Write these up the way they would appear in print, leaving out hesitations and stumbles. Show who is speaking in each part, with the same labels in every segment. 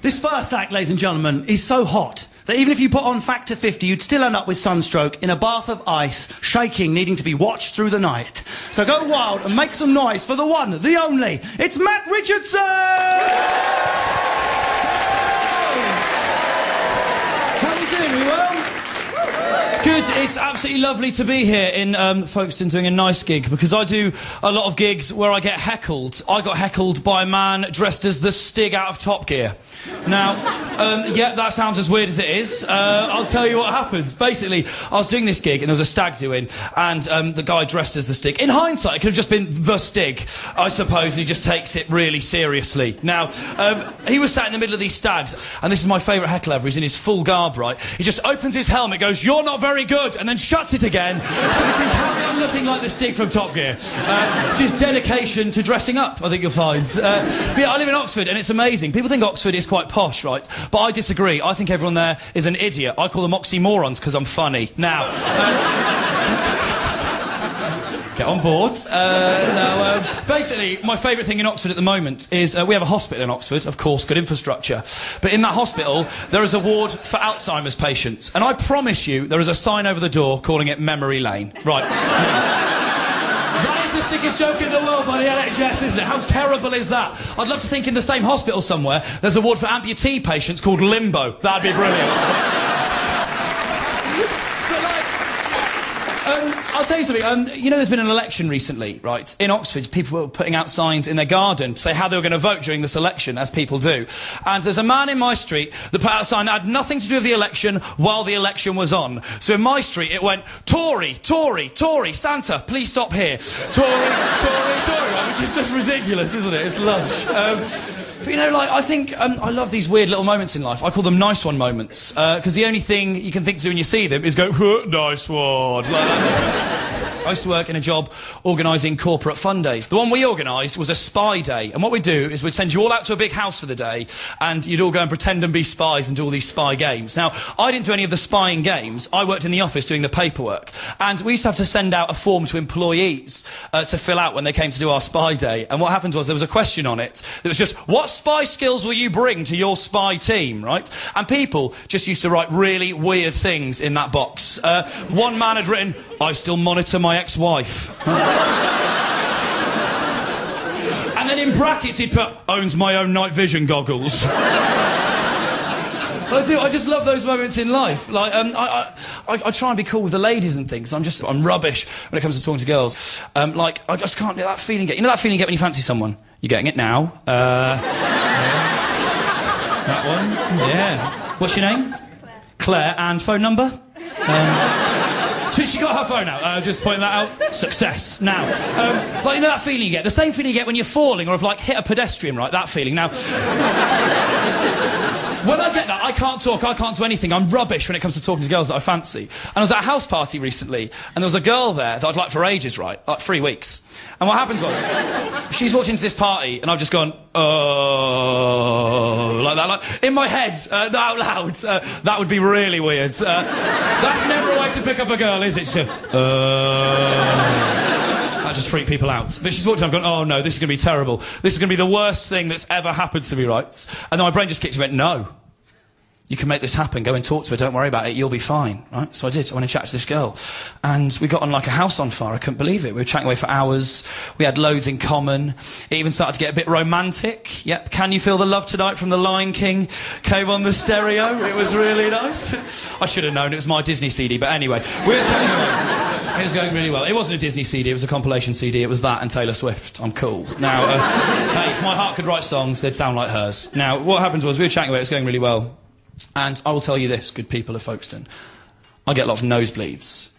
Speaker 1: This first act, ladies and gentlemen, is so hot that even if you put on Factor 50, you'd still end up with sunstroke in a bath of ice, shaking, needing to be watched through the night. So go wild and make some noise for the one, the only. It's Matt Richardson!
Speaker 2: How are you doing? Are you well? Good. It's absolutely lovely to be here in Folkestone doing a nice gig, because I do a lot of gigs where I get heckled. I got heckled by a man dressed as the Stig out of Top Gear. Now, yeah, that sounds as weird as it is. I'll tell you what happens. Basically, I was doing this gig and there was a stag doing, and the guy dressed as the Stig. In hindsight, it could have just been the Stig, I suppose, and he just takes it really seriously. Now, he was sat in the middle of these stags, and this is my favourite heckle ever. He's in his full garb, right? He just opens his helmet, goes, "You're not very good," and then shuts it again, so he can carry on looking like the Stig from Top Gear. Just dedication to dressing up, I think you'll find. But yeah, I live in Oxford, and it's amazing. People think Oxford is quite posh, right? But I disagree. I think everyone there is an idiot. I call them oxymorons because I'm funny. Now, get on board. Basically, my favourite thing in Oxford at the moment is we have a hospital in Oxford, of course, good infrastructure. But in that hospital, there is a ward for Alzheimer's patients. And I promise you, there is a sign over the door calling it Memory Lane. Right. That is the sickest joke in the world by the NHS, isn't it? How terrible is that? I'd love to think in the same hospital somewhere, there's a ward for amputee patients called Limbo. That'd be brilliant. I'll tell you something, you know there's been an election recently, right? In Oxford, people were putting out signs in their garden to say how they were going to vote during this election, as people do. And there's a man in my street that put out a sign that had nothing to do with the election while the election was on. So in my street it went, Tory, Tory, Tory, Santa, please stop here. Tory, Tory, Tory, right? Which is just ridiculous, isn't it? It's lush. But you know, like, I think, I love these weird little moments in life. I call them nice one moments. Because the only thing you can think to do when you see them is go, nice one. Like, I used to work in a job organising corporate fun days. The one we organised was a spy day. And what we'd do is we'd send you all out to a big house for the day, and you'd all go and pretend and be spies and do all these spy games. Now, I didn't do any of the spying games. I worked in the office doing the paperwork. And we used to have to send out a form to employees to fill out when they came to do our spy day. And what happened was there was a question on it that was just, what spy skills will you bring to your spy team, right? And people just used to write really weird things in that box. One man had written, I still monitor my ex-wife. And then in brackets he'd put, owns my own night vision goggles. I do, I just love those moments in life. Like, I try and be cool with the ladies and things. I'm rubbish when it comes to talking to girls. Like, I just can't get that feeling. You know that feeling you get when you fancy someone? You're getting it now. Yeah. That one. Yeah. What's your name? Claire. And phone number? She got her phone out, just pointing that out. Success. Now, like, you know that feeling you get? The same feeling you get when you're falling or have, like, hit a pedestrian, right? That feeling. Now, when I get that, I can't talk, I can't do anything. I'm rubbish when it comes to talking to girls that I fancy. And I was at a house party recently, and there was a girl there that I'd liked for ages, right? Like 3 weeks. And what happens was, she's walked into this party, and I've just gone, oh, like that, like, in my head, out loud. That would be really weird. That's never a way to pick up a girl, is it? Just go, that just freaked people out. But she's walked in, I've gone, oh no, this is going to be terrible. This is going to be the worst thing that's ever happened to me, right? And then my brain just kicked and went, no. You can make this happen, go and talk to her, don't worry about it, you'll be fine, right? So I did, I went and chatted to this girl. And we got on like a house on fire, I couldn't believe it. We were chatting away for hours, we had loads in common. It even started to get a bit romantic. Yep, Can You Feel the Love Tonight from The Lion King came on the stereo, it was really nice. I should have known, it was my Disney CD, but anyway. We were chatting away. It was going really well. It wasn't a Disney CD, it was a compilation CD, it was that and Taylor Swift. I'm cool. Now, hey, if my heart could write songs, they'd sound like hers. Now, what happened was, we were chatting away, it was going really well. And I will tell you this, good people of Folkestone, I get a lot of nosebleeds.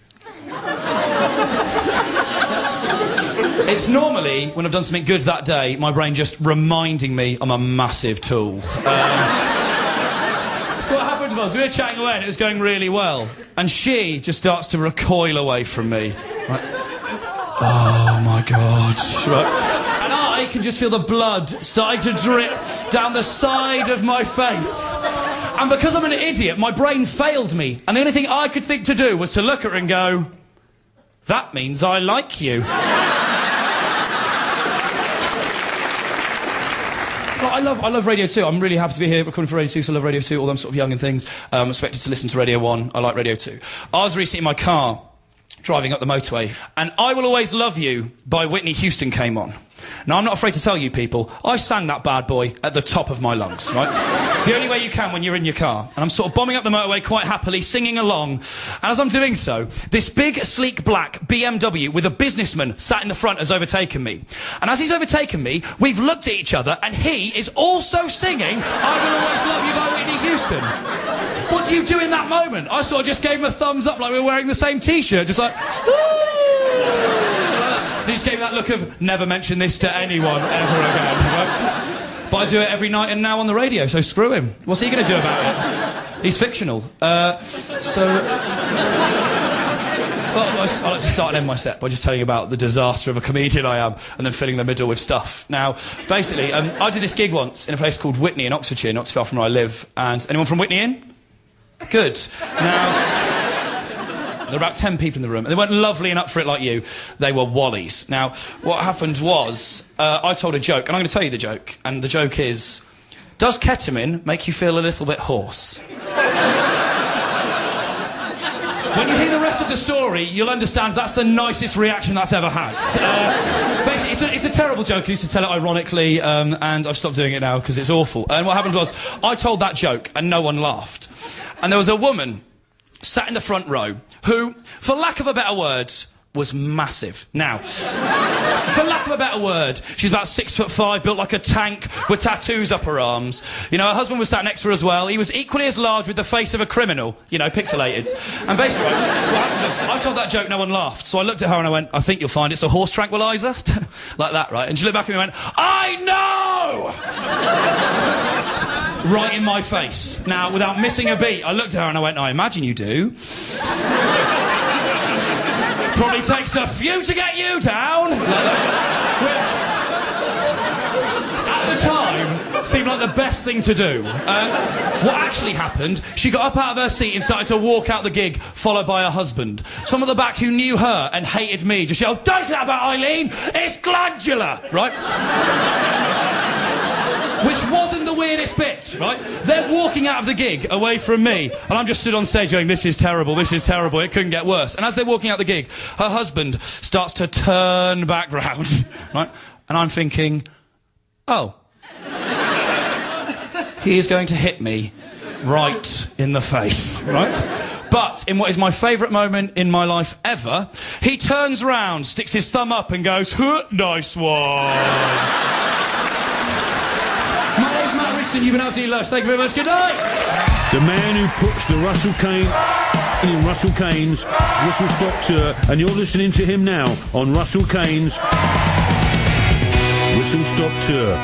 Speaker 2: It's normally, when I've done something good that day, my brain just reminding me I'm a massive tool. So what happened was, we were chatting away and it was going really well. And she just starts to recoil away from me. Right? Oh my God. Right? And I can just feel the blood starting to drip down the side of my face. And because I'm an idiot, my brain failed me. And the only thing I could think to do was to look at her and go, that means I like you. Well, I love Radio 2. I'm really happy to be here recording for Radio 2, so I love Radio 2, all them sort of young and things. I'm expected to listen to Radio 1. I like Radio 2. I was recently in my car, driving up the motorway, and I Will Always Love You by Whitney Houston came on. Now, I'm not afraid to tell you people, I sang that bad boy at the top of my lungs, right? The only way you can when you're in your car. And I'm sort of bombing up the motorway quite happily, singing along. And as I'm doing so, this big, sleek, black BMW with a businessman sat in the front has overtaken me. And as he's overtaken me, we've looked at each other, and he is also singing I Will Always Love You by Whitney Houston. What do you do in that moment? I sort of just gave him a thumbs up like we were wearing the same T-shirt, just like, he just gave me that look of, never mention this to anyone ever again, right? But I do it every night and now on the radio, so screw him. What's he going to do about it? He's fictional. Well, I like to start and end my set by just telling you about the disaster of a comedian I am, and then filling the middle with stuff. Now, basically, I did this gig once in a place called Witney in Oxfordshire, not too far from where I live. And anyone from Witney in? Good. Now, there were about 10 people in the room, and they weren't lovely and up for it like you. They were wallies. Now, what happened was, I told a joke, and I'm going to tell you the joke, and the joke is, does ketamine make you feel a little bit hoarse? When you hear the rest of the story, you'll understand that's the nicest reaction that's ever had. Basically, it's a terrible joke. I used to tell it ironically, and I've stopped doing it now because it's awful. And what happened was, I told that joke, and no one laughed. And there was a woman sat in the front row who, for lack of a better word, was massive. Now, for lack of a better word, she's about 6'5", built like a tank, with tattoos up her arms. You know, her husband was sat next to her as well. He was equally as large with the face of a criminal, you know, pixelated. And basically, what happened was, I told that joke, no one laughed. So I looked at her and I went, I think you'll find it's a horse tranquilizer. Like that, right? And she looked back at me and went, I know! Right in my face. Now, without missing a beat, I looked at her and I went, I imagine you do. Probably takes a few to get you down. Which, at the time, seemed like the best thing to do. What actually happened, she got up out of her seat and started to walk out the gig, followed by her husband. Some at the back who knew her and hated me just yelled, don't say that about Eileen, it's glandular, right? Which wasn't the weirdest bit, right? They're walking out of the gig away from me, and I'm just stood on stage going, this is terrible, it couldn't get worse. And as they're walking out the gig, her husband starts to turn back round, right? And I'm thinking, oh. He is going to hit me right in the face, right? But in what is my favourite moment in my life ever, he turns round, sticks his thumb up and goes, huh, nice one. You've been absolutely lush. Thank you very much. Good night.
Speaker 3: The man who puts the Russell Kane in Russell Kane's Whistle Stop Tour, and you're listening to him now on Russell Kane's Whistle Stop Tour.